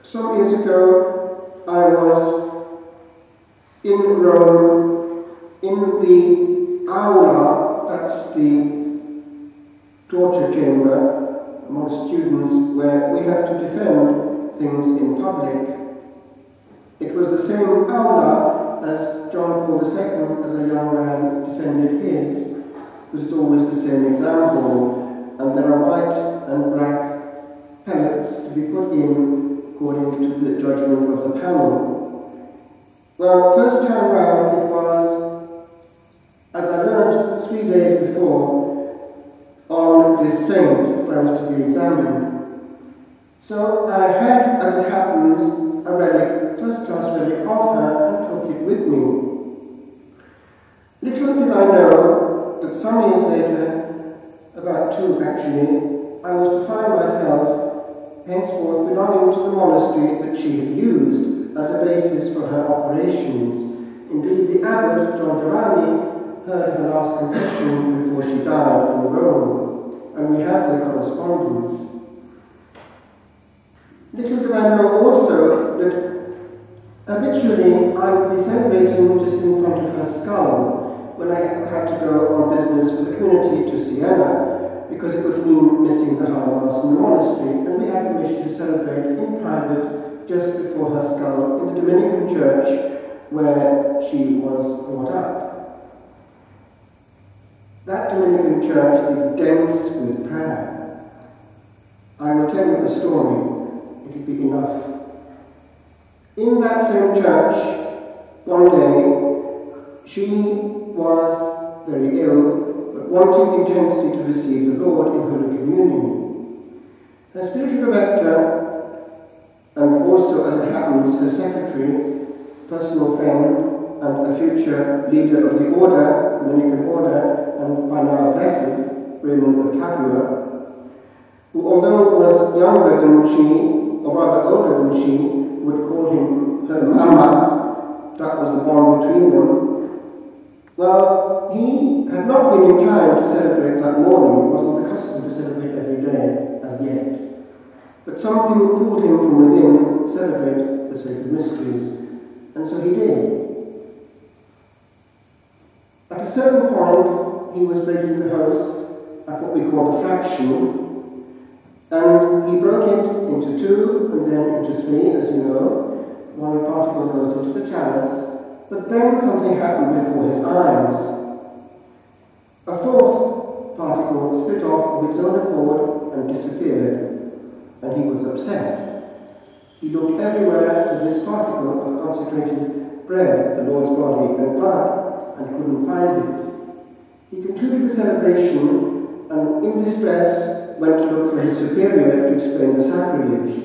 Some years ago, I was in Rome, in the aula, that's the torture chamber among students, where we have to defend things in public. It was the same aula as John Paul II, as a young man, defended his. It was always the same example, and there are white and black pellets to be put in according to the judgment of the panel. Well, first time round it was, as I learned 3 days before, on this saint where I was to be examined. So I had, as it happens, a relic, first-class relic of her, and took it with me. Little did I know that some years later, about 2 actually, I was to find myself henceforth belonging to the monastery that she had used as a basis for her operations. Indeed, the abbot, John Giovanni, heard her last confession before she died in Rome, and we have their correspondence. Little did I know also that habitually I would be celebrating just in front of her skull when I had to go on business with the community to Siena, because it would mean missing the High Mass in the monastery, and we had permission to celebrate in private just before her skull in the Dominican church where she was brought up. That Dominican church is dense with prayer. I will tell you a story. It'll be enough. In that same church, one day, she was very ill, but wanting intensely to receive the Lord in Holy Communion. Her spiritual director, and also, as it happens, her secretary, personal friend, and a future leader of the order, Dominican order, and by now a blessed, Raymond of Capua, who, although was younger than she, or rather older than she, would call him her mama. That was the bond between them. Well, he had not been inclined to celebrate that morning. It wasn't the custom to celebrate every day as yet. But something pulled him from within to celebrate the sacred mysteries. And so he did. At a certain point, he was breaking the host at what we call the fraction, and he broke it into 2 and then into 3, as you know. One particle goes into the chalice. But then something happened before his eyes. A 4th particle split off of its own accord and disappeared, and he was upset. He looked everywhere to this particle of consecrated bread, the Lord's body and blood, and couldn't find it. He concluded the celebration and, in distress, went to look for his superior to explain the sacrilege.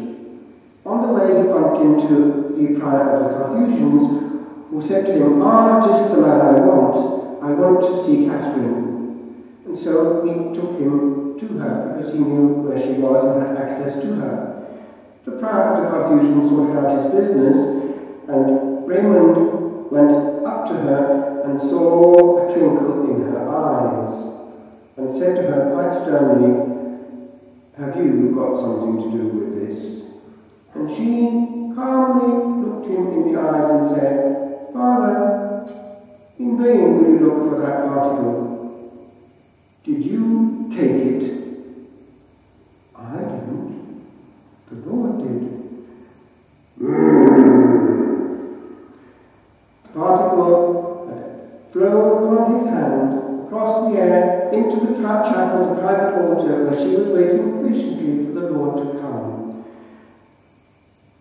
On the way, he bumped into the prior of the Carthusians, who said to him, just the man I want to see Catherine. And so he took him to her, because he knew where she was and had access to her. The prior of the Carthusians sorted out his business, and Raymond went up to her and saw a twinkle in her eyes, and said to her quite sternly, "Have you got something to do with this?" And she calmly looked him in the eyes and said, "Father, in vain will you look for that particle. Did you take it?" "I didn't. The Lord did." The particle had flown from his hand across the air into the chapel, the private altar, where she was waiting patiently for the Lord to come.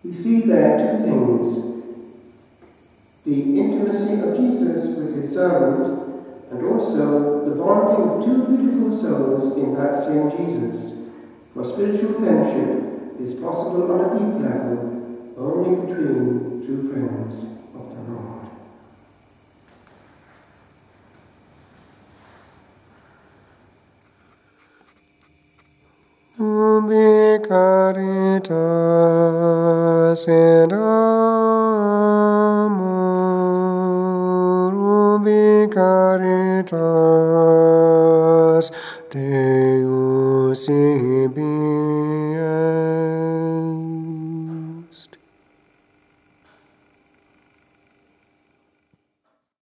We see there 2 things. The intimacy of Jesus with his servant, and also the bonding of 2 beautiful souls in that same Jesus. For spiritual friendship is possible on a deep level only between 2 friends of the Lord. Ubi caritas et amor, ubi caritas Deus ibi.